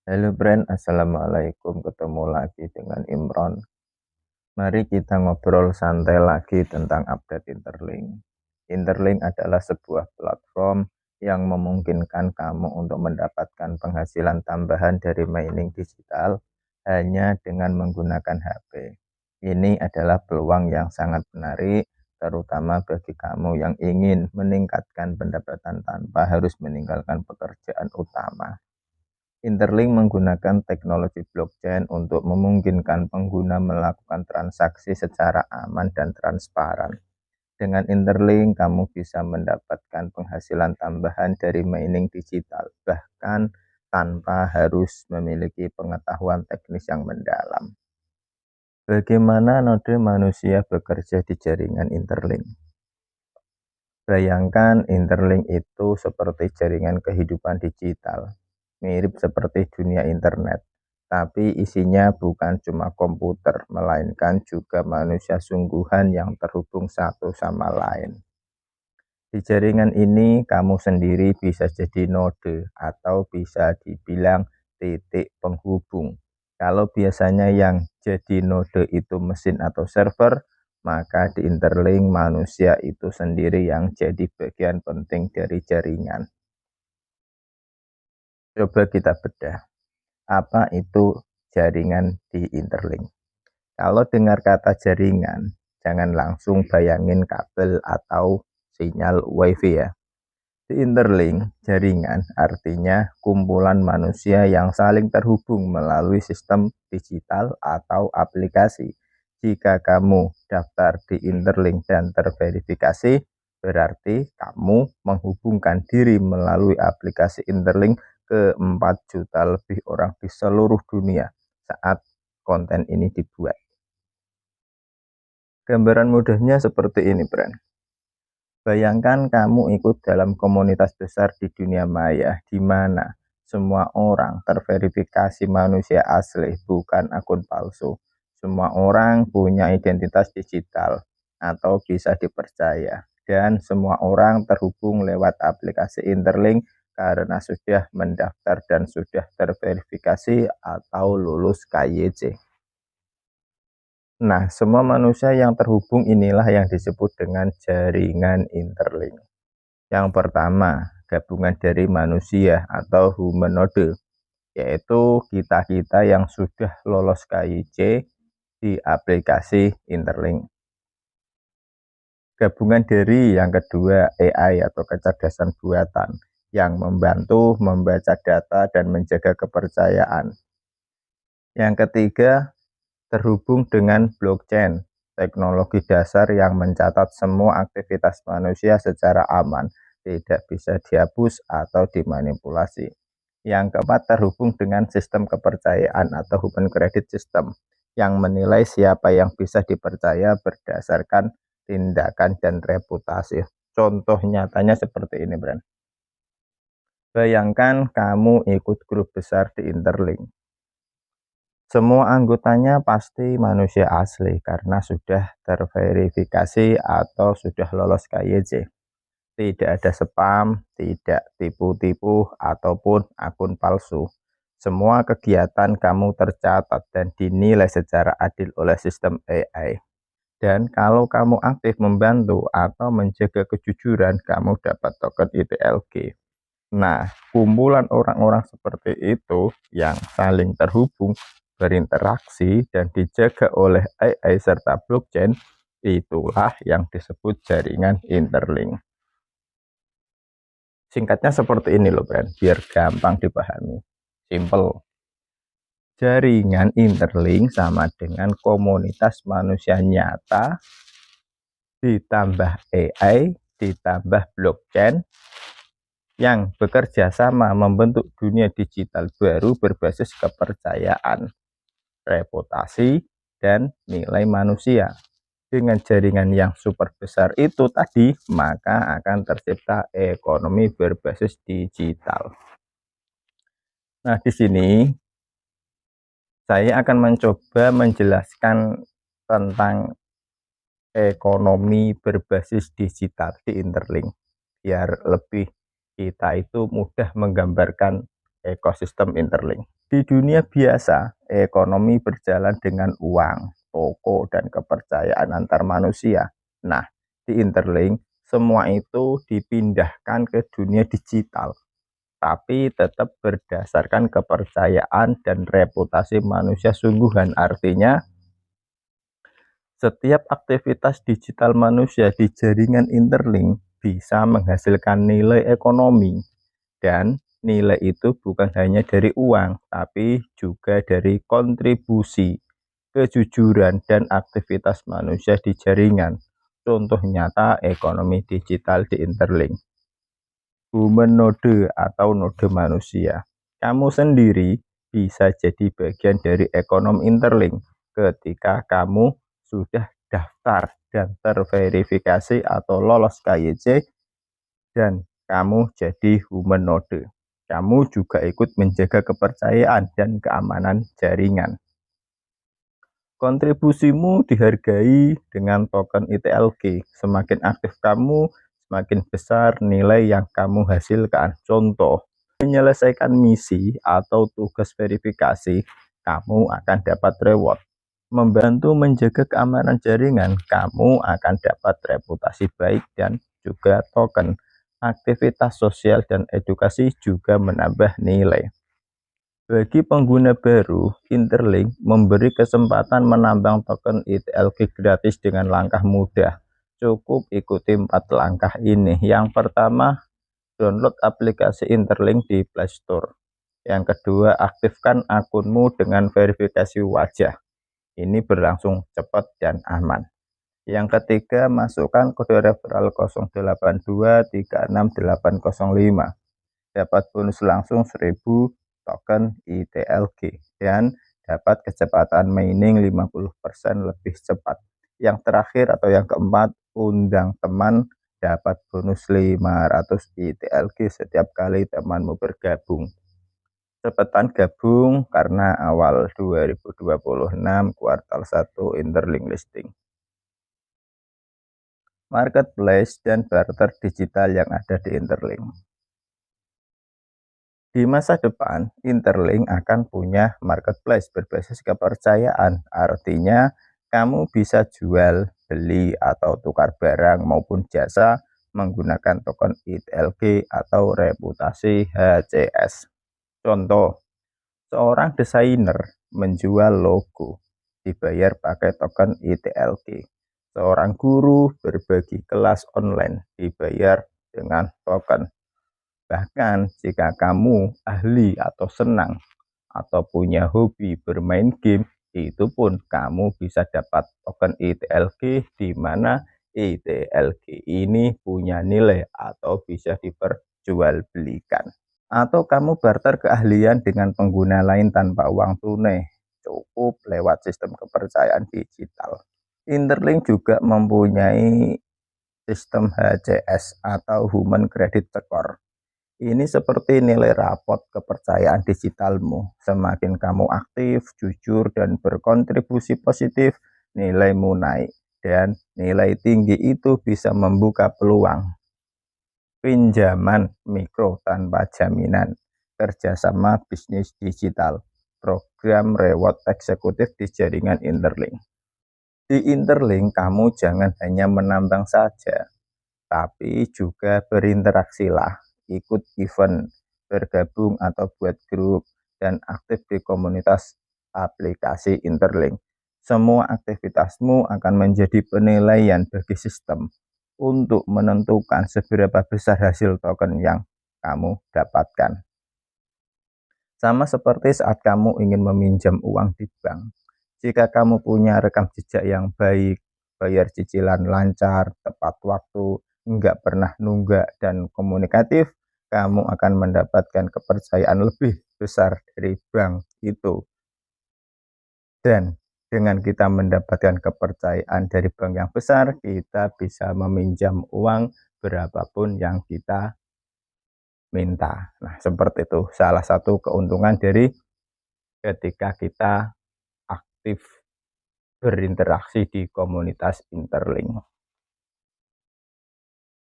Halo Brand, Assalamualaikum. Ketemu lagi dengan Imron. Mari kita ngobrol santai lagi tentang update Interlink. Interlink adalah sebuah platform yang memungkinkan kamu untuk mendapatkan penghasilan tambahan dari mining digital hanya dengan menggunakan HP. Ini adalah peluang yang sangat menarik, terutama bagi kamu yang ingin meningkatkan pendapatan tanpa harus meninggalkan pekerjaan utama. Interlink menggunakan teknologi blockchain untuk memungkinkan pengguna melakukan transaksi secara aman dan transparan. Dengan Interlink, kamu bisa mendapatkan penghasilan tambahan dari mining digital, bahkan tanpa harus memiliki pengetahuan teknis yang mendalam. Bagaimana node manusia bekerja di jaringan Interlink? Bayangkan Interlink itu seperti jaringan kehidupan digital, mirip seperti dunia internet, tapi isinya bukan cuma komputer, melainkan juga manusia sungguhan yang terhubung satu sama lain. Di jaringan ini, kamu sendiri bisa jadi node atau bisa dibilang titik penghubung. Kalau biasanya yang jadi node itu mesin atau server, maka di Interlink manusia itu sendiri yang jadi bagian penting dari jaringan. Coba kita bedah. Apa itu jaringan di Interlink? Kalau dengar kata jaringan, jangan langsung bayangin kabel atau sinyal WiFi ya. Di Interlink, jaringan artinya kumpulan manusia yang saling terhubung melalui sistem digital atau aplikasi. Jika kamu daftar di Interlink dan terverifikasi, berarti kamu menghubungkan diri melalui aplikasi Interlink ke 4 juta lebih orang di seluruh dunia saat konten ini dibuat. Gambaran mudahnya seperti ini, Bran. Bayangkan kamu ikut dalam komunitas besar di dunia maya, di mana semua orang terverifikasi manusia asli, bukan akun palsu. Semua orang punya identitas digital atau bisa dipercaya. Dan semua orang terhubung lewat aplikasi Interlink karena sudah mendaftar dan sudah terverifikasi atau lulus KYC. Nah, semua manusia yang terhubung inilah yang disebut dengan jaringan Interlink. Yang pertama, gabungan dari manusia atau humanoid, yaitu kita-kita yang sudah lolos KYC di aplikasi Interlink. Gabungan dari yang kedua, AI atau kecerdasan buatan, yang membantu membaca data dan menjaga kepercayaan. Yang ketiga, terhubung dengan blockchain, teknologi dasar yang mencatat semua aktivitas manusia secara aman, tidak bisa dihapus atau dimanipulasi. Yang keempat, terhubung dengan sistem kepercayaan atau human credit system, yang menilai siapa yang bisa dipercaya berdasarkan tindakan dan reputasi. Contoh nyatanya seperti ini, Bran. Bayangkan kamu ikut grup besar di Interlink. Semua anggotanya pasti manusia asli karena sudah terverifikasi atau sudah lolos KYC. Tidak ada spam, tidak tipu-tipu, ataupun akun palsu. Semua kegiatan kamu tercatat dan dinilai secara adil oleh sistem AI. Dan kalau kamu aktif membantu atau menjaga kejujuran, kamu dapat token ITLG. Nah, kumpulan orang-orang seperti itu yang saling terhubung, berinteraksi, dan dijaga oleh AI serta blockchain, itulah yang disebut jaringan Interlink. Singkatnya seperti ini loh, Bran, biar gampang dipahami. Simple. Jaringan Interlink sama dengan komunitas manusia nyata ditambah AI ditambah blockchain yang bekerja sama membentuk dunia digital baru berbasis kepercayaan, reputasi, dan nilai manusia. Dengan jaringan yang super besar itu tadi, maka akan tercipta ekonomi berbasis digital. Nah, di sini saya akan mencoba menjelaskan tentang ekonomi berbasis digital di Interlink, biar lebih kita itu mudah menggambarkan ekosistem Interlink. Di dunia biasa, ekonomi berjalan dengan uang, toko, dan kepercayaan antar manusia. Nah, di Interlink, semua itu dipindahkan ke dunia digital, tapi tetap berdasarkan kepercayaan dan reputasi manusia sungguhan. Artinya, setiap aktivitas digital manusia di jaringan Interlink bisa menghasilkan nilai ekonomi, dan nilai itu bukan hanya dari uang, tapi juga dari kontribusi, kejujuran, dan aktivitas manusia di jaringan. Contoh nyata ekonomi digital di Interlink. Human node atau node manusia. Kamu sendiri bisa jadi bagian dari ekonomi Interlink ketika kamu sudah daftar dan terverifikasi atau lolos KYC dan kamu jadi human node. Kamu juga ikut menjaga kepercayaan dan keamanan jaringan. Kontribusimu dihargai dengan token ITLG. Semakin aktif kamu, semakin besar nilai yang kamu hasilkan. Contoh, menyelesaikan misi atau tugas verifikasi, kamu akan dapat reward. Membantu menjaga keamanan jaringan, kamu akan dapat reputasi baik dan juga token. Aktivitas sosial dan edukasi juga menambah nilai. Bagi pengguna baru, Interlink memberi kesempatan menambang token ITLG gratis dengan langkah mudah. Cukup ikuti 4 langkah ini. Yang pertama, download aplikasi Interlink di Play Store. Yang kedua, aktifkan akunmu dengan verifikasi wajah. Ini berlangsung cepat dan aman. Yang ketiga, masukkan kode referral 082368805. Dapat bonus langsung 1000 token ITLG dan dapat kecepatan mining 50% lebih cepat. Yang terakhir atau yang keempat, undang teman, dapat bonus 500 ITLG setiap kali temanmu bergabung. Cepetan gabung karena awal 2026 kuartal 1 Interlink listing. Marketplace dan barter digital yang ada di Interlink. Di masa depan, Interlink akan punya marketplace berbasis kepercayaan. Artinya, kamu bisa jual, beli, atau tukar barang maupun jasa menggunakan token ITLG atau reputasi HCS. Contoh, seorang desainer menjual logo, dibayar pakai token ITLG. Seorang guru berbagi kelas online, dibayar dengan token. Bahkan jika kamu ahli atau senang atau punya hobi bermain game, itu pun kamu bisa dapat token ITLG, di mana ITLG ini punya nilai atau bisa diperjualbelikan. Atau kamu barter keahlian dengan pengguna lain tanpa uang tunai, cukup lewat sistem kepercayaan digital. Interlink juga mempunyai sistem HCS atau Human Credit Score. Ini seperti nilai rapot kepercayaan digitalmu. Semakin kamu aktif, jujur, dan berkontribusi positif, nilaimu naik. Dan nilai tinggi itu bisa membuka peluang pinjaman mikro tanpa jaminan, kerjasama bisnis digital, program reward eksekutif di jaringan Interlink. Di Interlink, kamu jangan hanya menambang saja, tapi juga berinteraksilah, ikut event, bergabung atau buat grup, dan aktif di komunitas aplikasi Interlink. Semua aktivitasmu akan menjadi penilaian bagi sistem untuk menentukan seberapa besar hasil token yang kamu dapatkan. Sama seperti saat kamu ingin meminjam uang di bank. Jika kamu punya rekam jejak yang baik, bayar cicilan lancar, tepat waktu, nggak pernah nunggak, dan komunikatif, kamu akan mendapatkan kepercayaan lebih besar dari bank itu. Dan dengan kita mendapatkan kepercayaan dari bank yang besar, kita bisa meminjam uang berapapun yang kita minta. Nah, seperti itu salah satu keuntungan dari ketika kita aktif berinteraksi di komunitas Interlink.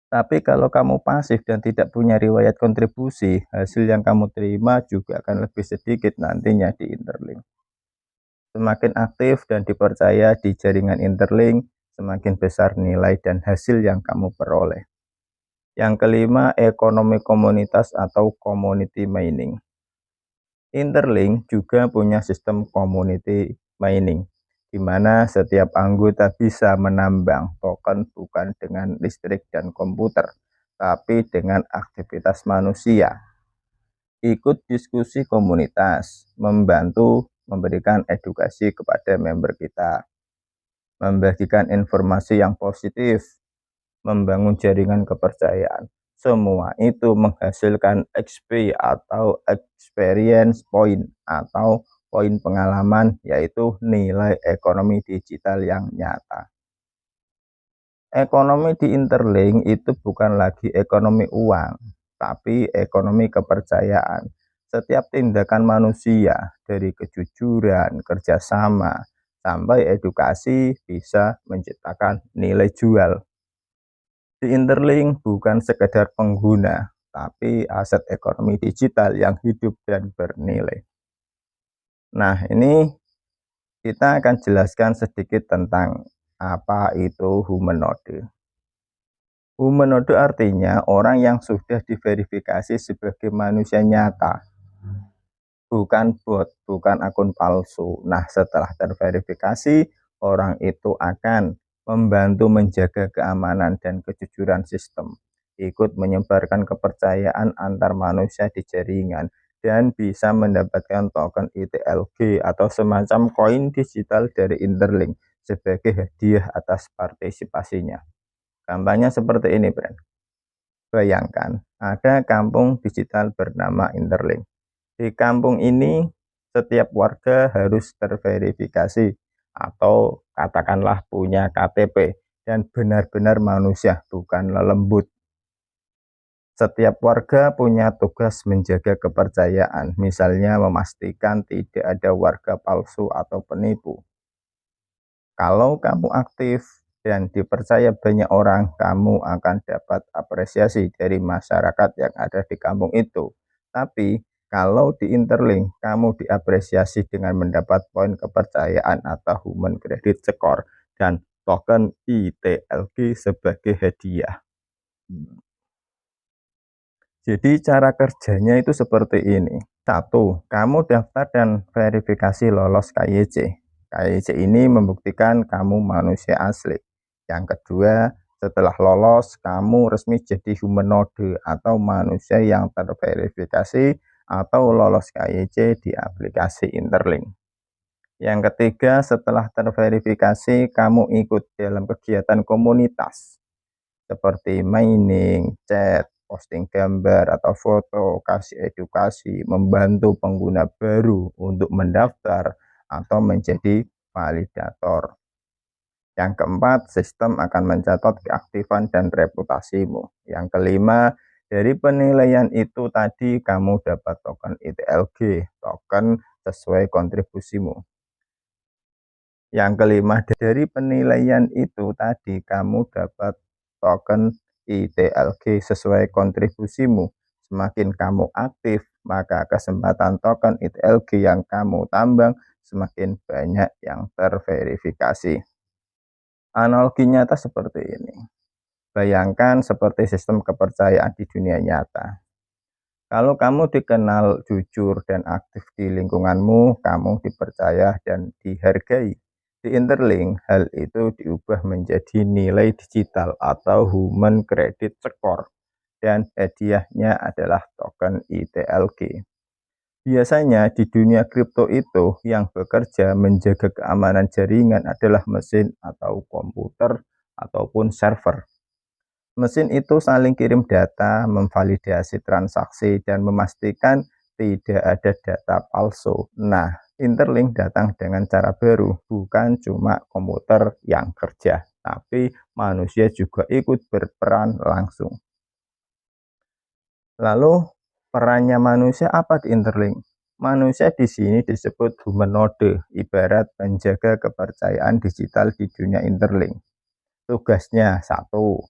Tapi kalau kamu pasif dan tidak punya riwayat kontribusi, hasil yang kamu terima juga akan lebih sedikit nantinya di Interlink. Semakin aktif dan dipercaya di jaringan Interlink, semakin besar nilai dan hasil yang kamu peroleh. Yang kelima, ekonomi komunitas atau community mining. Interlink juga punya sistem community mining, di mana setiap anggota bisa menambang token bukan dengan listrik dan komputer, tapi dengan aktivitas manusia. Ikut diskusi komunitas, membantu memberikan edukasi kepada member kita, membagikan informasi yang positif, membangun jaringan kepercayaan. Semua itu menghasilkan XP atau experience point atau poin pengalaman, yaitu nilai ekonomi digital yang nyata. Ekonomi di Interlink itu bukan lagi ekonomi uang, tapi ekonomi kepercayaan. Setiap tindakan manusia, dari kejujuran, kerjasama, sampai edukasi, bisa menciptakan nilai jual. Di Interlink bukan sekedar pengguna, tapi aset ekonomi digital yang hidup dan bernilai. Nah, ini kita akan jelaskan sedikit tentang apa itu humanoid. Humanoid artinya orang yang sudah diverifikasi sebagai manusia nyata, bukan bot, bukan akun palsu. Nah, setelah terverifikasi, orang itu akan membantu menjaga keamanan dan kejujuran sistem, ikut menyebarkan kepercayaan antar manusia di jaringan, dan bisa mendapatkan token ITLG atau semacam koin digital dari Interlink sebagai hadiah atas partisipasinya. Gampangnya seperti ini, Brand. Bayangkan, ada kampung digital bernama Interlink. Di kampung ini, setiap warga harus terverifikasi atau katakanlah punya KTP dan benar-benar manusia, bukan lelembut. Setiap warga punya tugas menjaga kepercayaan, misalnya memastikan tidak ada warga palsu atau penipu. Kalau kamu aktif dan dipercaya banyak orang, kamu akan dapat apresiasi dari masyarakat yang ada di kampung itu. Tapi kalau di Interlink, kamu diapresiasi dengan mendapat poin kepercayaan atau human credit score dan token ITLG sebagai hadiah. Jadi cara kerjanya itu seperti ini. Satu, kamu daftar dan verifikasi lolos KYC. KYC ini membuktikan kamu manusia asli. Yang kedua, setelah lolos, kamu resmi jadi humanoid atau manusia yang terverifikasi atau lolos KYC di aplikasi Interlink. Yang ketiga, setelah terverifikasi, kamu ikut dalam kegiatan komunitas seperti mining, chat, posting gambar atau foto, kasih edukasi, membantu pengguna baru untuk mendaftar atau menjadi validator. Yang keempat, sistem akan mencatat keaktifan dan reputasimu. Yang kelima, dari penilaian itu tadi kamu dapat token ITLG, token sesuai kontribusimu. Yang kelima, dari penilaian itu tadi kamu dapat token ITLG sesuai kontribusimu. Semakin kamu aktif, maka kesempatan token ITLG yang kamu tambang semakin banyak yang terverifikasi. Analogi nyata seperti ini. Bayangkan seperti sistem kepercayaan di dunia nyata. Kalau kamu dikenal jujur dan aktif di lingkunganmu, kamu dipercaya dan dihargai. Di Interlink, hal itu diubah menjadi nilai digital atau human credit score, dan hadiahnya adalah token ITLG. Biasanya di dunia kripto itu yang bekerja menjaga keamanan jaringan adalah mesin atau komputer ataupun server. Mesin itu saling kirim data, memvalidasi transaksi, dan memastikan tidak ada data palsu. Nah, Interlink datang dengan cara baru, bukan cuma komputer yang kerja, tapi manusia juga ikut berperan langsung. Lalu, perannya manusia apa di Interlink? Manusia di sini disebut humanoid, ibarat penjaga kepercayaan digital di dunia Interlink. Tugasnya satu,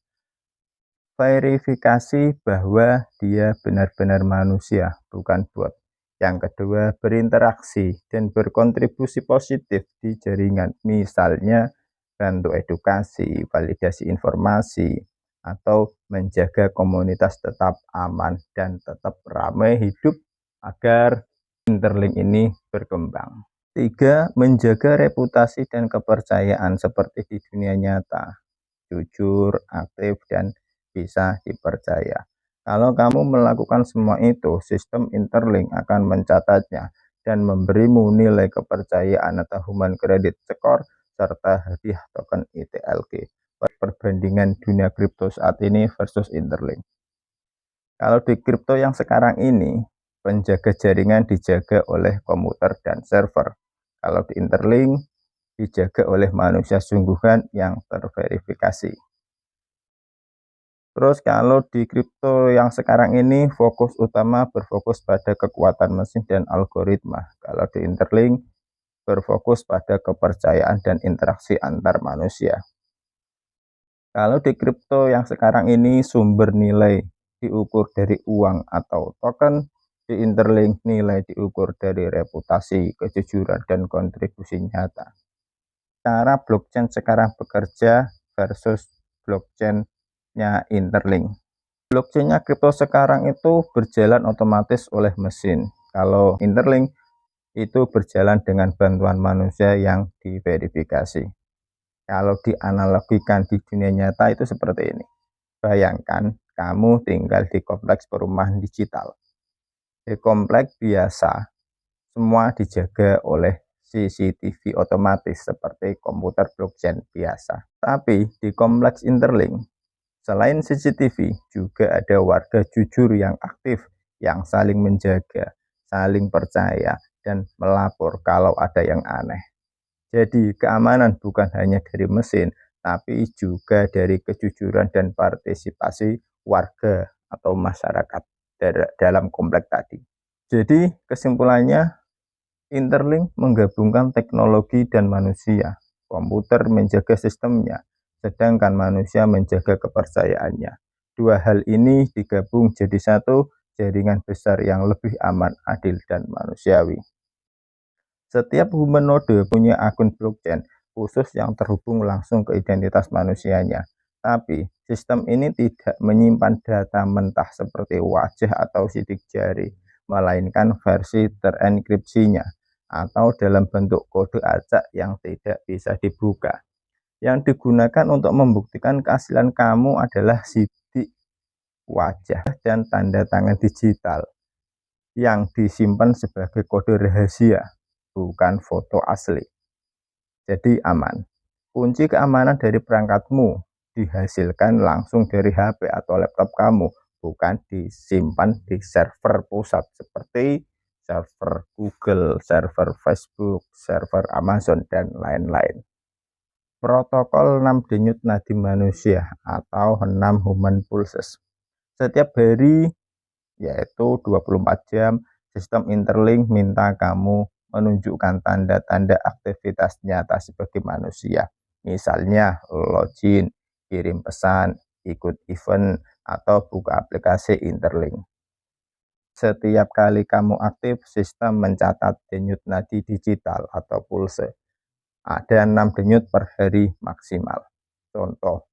Verifikasi bahwa dia benar-benar manusia, bukan bot. Yang kedua, berinteraksi dan berkontribusi positif di jaringan. Misalnya, bantu edukasi, validasi informasi, atau menjaga komunitas tetap aman dan tetap ramai hidup agar Interlink ini berkembang. 3. Menjaga reputasi dan kepercayaan seperti di dunia nyata. Jujur, aktif, dan bisa dipercaya. Kalau kamu melakukan semua itu, sistem Interlink akan mencatatnya dan memberimu nilai kepercayaan atau human credit score serta hadiah token ITLG. Perbandingan dunia kripto saat ini versus Interlink. Kalau di kripto yang sekarang ini, penjaga jaringan dijaga oleh komputer dan server. Kalau di Interlink, dijaga oleh manusia sungguhan yang terverifikasi. Terus kalau di kripto yang sekarang ini fokus utama berfokus pada kekuatan mesin dan algoritma. Kalau di Interlink berfokus pada kepercayaan dan interaksi antar manusia. Kalau di kripto yang sekarang ini sumber nilai diukur dari uang atau token, di Interlink nilai diukur dari reputasi, kejujuran, dan kontribusi nyata. Cara blockchain sekarang bekerja versus blockchain-nya Interlink. Blockchain-nya kripto sekarang itu berjalan otomatis oleh mesin. Kalau Interlink itu berjalan dengan bantuan manusia yang diverifikasi. Kalau dianalogikan di dunia nyata itu seperti ini. Bayangkan kamu tinggal di kompleks perumahan digital. Di kompleks biasa, semua dijaga oleh CCTV otomatis seperti komputer blockchain biasa. Tapi di kompleks Interlink, selain CCTV, juga ada warga jujur yang aktif, yang saling menjaga, saling percaya, dan melapor kalau ada yang aneh. Jadi keamanan bukan hanya dari mesin, tapi juga dari kejujuran dan partisipasi warga atau masyarakat dalam komplek tadi. Jadi kesimpulannya, Interlink menggabungkan teknologi dan manusia. Komputer menjaga sistemnya, sedangkan manusia menjaga kepercayaannya. Dua hal ini digabung jadi satu jaringan besar yang lebih aman, adil, dan manusiawi. Setiap human node punya akun blockchain khusus yang terhubung langsung ke identitas manusianya. Tapi, sistem ini tidak menyimpan data mentah seperti wajah atau sidik jari, melainkan versi terenkripsinya atau dalam bentuk kode acak yang tidak bisa dibuka. Yang digunakan untuk membuktikan keaslian kamu adalah sidik wajah dan tanda tangan digital yang disimpan sebagai kode rahasia, bukan foto asli. Jadi aman. Kunci keamanan dari perangkatmu dihasilkan langsung dari HP atau laptop kamu, bukan disimpan di server pusat seperti server Google, server Facebook, server Amazon, dan lain-lain. Protokol 6 denyut nadi manusia atau 6 human pulses. Setiap hari, yaitu 24 jam, sistem Interlink minta kamu menunjukkan tanda-tanda aktivitas nyata sebagai manusia. Misalnya login, kirim pesan, ikut event, atau buka aplikasi Interlink. Setiap kali kamu aktif, sistem mencatat denyut nadi digital atau pulse. Ada 6 denyut per hari maksimal. Contoh,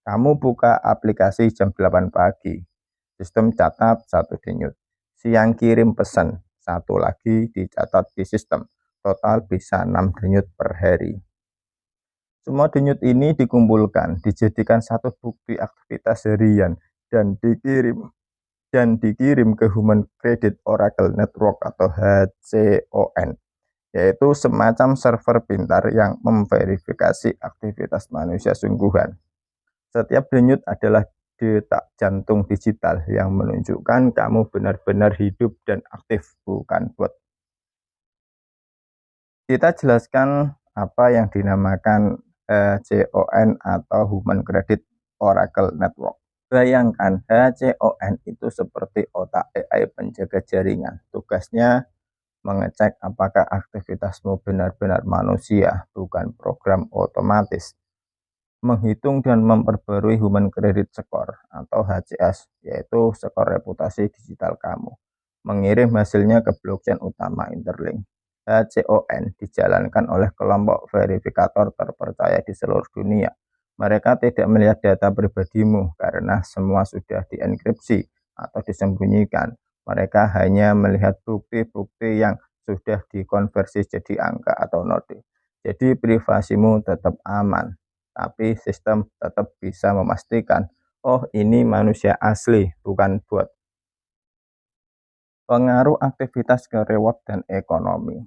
kamu buka aplikasi jam 8 pagi, sistem catat 1 denyut. Siang kirim pesan, 1 lagi dicatat di sistem. Total bisa 6 denyut per hari. Semua denyut ini dikumpulkan, dijadikan satu bukti aktivitas harian dan dikirim ke Human Credit Oracle Network atau HCON, yaitu semacam server pintar yang memverifikasi aktivitas manusia sungguhan. Setiap denyut adalah detak jantung digital yang menunjukkan kamu benar-benar hidup dan aktif, bukan bot. Kita jelaskan apa yang dinamakan HCON atau Human Credit Oracle Network. Bayangkan HCON itu seperti otak AI penjaga jaringan. Tugasnya mengecek apakah aktivitasmu benar-benar manusia, bukan program otomatis. menghitung dan memperbarui Human Credit Score atau HCS, yaitu skor reputasi digital kamu, mengirim hasilnya ke blockchain utama Interlink. HCON dijalankan oleh kelompok verifikator terpercaya di seluruh dunia. Mereka tidak melihat data pribadimu karena semua sudah dienkripsi atau disembunyikan. Mereka hanya melihat bukti-bukti yang sudah dikonversi jadi angka atau node. Jadi privasimu tetap aman, tapi sistem tetap bisa memastikan, oh ini manusia asli, bukan bot. Pengaruh aktivitas ke reward dan ekonomi.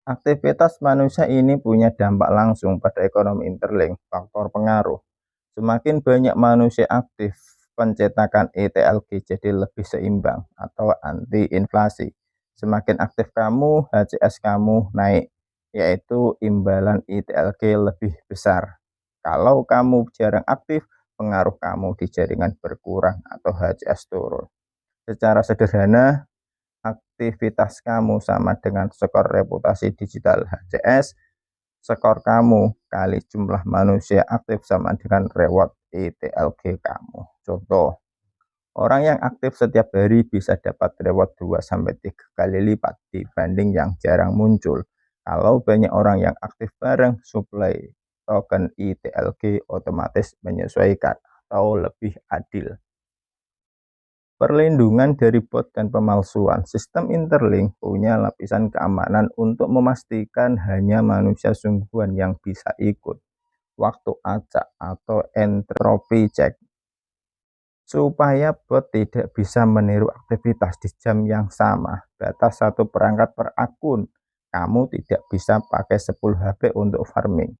Aktivitas manusia ini punya dampak langsung pada ekonomi Interlink. Faktor pengaruh. Semakin banyak manusia aktif, pencetakan ETLG jadi lebih seimbang atau anti inflasi. Semakin aktif kamu, HCS kamu naik, yaitu imbalan ETLG lebih besar. Kalau kamu jarang aktif, pengaruh kamu di jaringan berkurang atau HCS turun. Secara sederhana, aktivitas kamu sama dengan skor reputasi digital HCS, skor kamu kali jumlah manusia aktif sama dengan reward ETLG kamu. Contoh, orang yang aktif setiap hari bisa dapat reward 2-3 kali lipat dibanding yang jarang muncul. Kalau banyak orang yang aktif bareng, suplai token ETLG otomatis menyesuaikan atau lebih adil. Perlindungan dari bot dan pemalsuan. Sistem Interlink punya lapisan keamanan untuk memastikan hanya manusia sungguhan yang bisa ikut. Waktu acak atau entropy check. Supaya bot tidak bisa meniru aktivitas di jam yang sama. Batas satu perangkat per akun. Kamu tidak bisa pakai 10 HP untuk farming.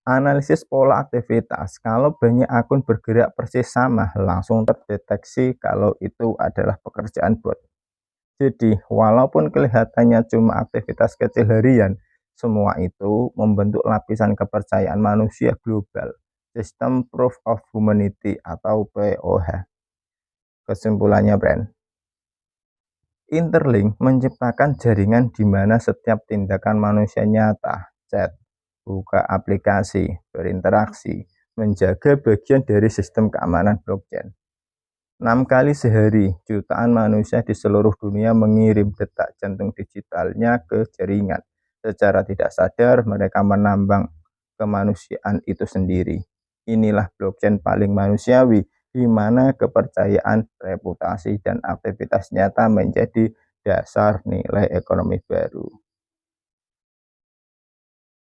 Analisis pola aktivitas. Kalau banyak akun bergerak persis sama, langsung terdeteksi kalau itu adalah pekerjaan bot. Jadi, walaupun kelihatannya cuma aktivitas kecil harian, semua itu membentuk lapisan kepercayaan manusia global. Sistem Proof of Humanity atau POH. Kesimpulannya, Brand. Interlink menciptakan jaringan di mana setiap tindakan manusia nyata, chat, buka aplikasi, berinteraksi, menjaga bagian dari sistem keamanan blockchain. 6 kali sehari, jutaan manusia di seluruh dunia mengirim detak jantung digitalnya ke jaringan. Secara tidak sadar, mereka menambang kemanusiaan itu sendiri. Inilah blockchain paling manusiawi, di mana kepercayaan, reputasi, dan aktivitas nyata menjadi dasar nilai ekonomi baru.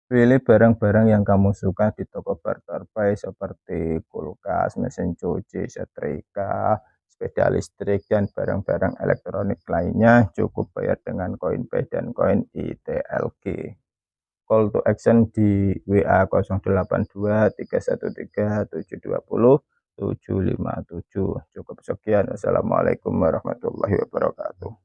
Pilih barang-barang yang kamu suka di toko barter seperti kulkas, mesin cuci, setrika, sepeda listrik, dan barang-barang elektronik lainnya. Cukup bayar dengan koin Pay dan koin ITLG. Call to action di WA 082 313 720 757. Cukup sekian. Wassalamualaikum warahmatullahi wabarakatuh.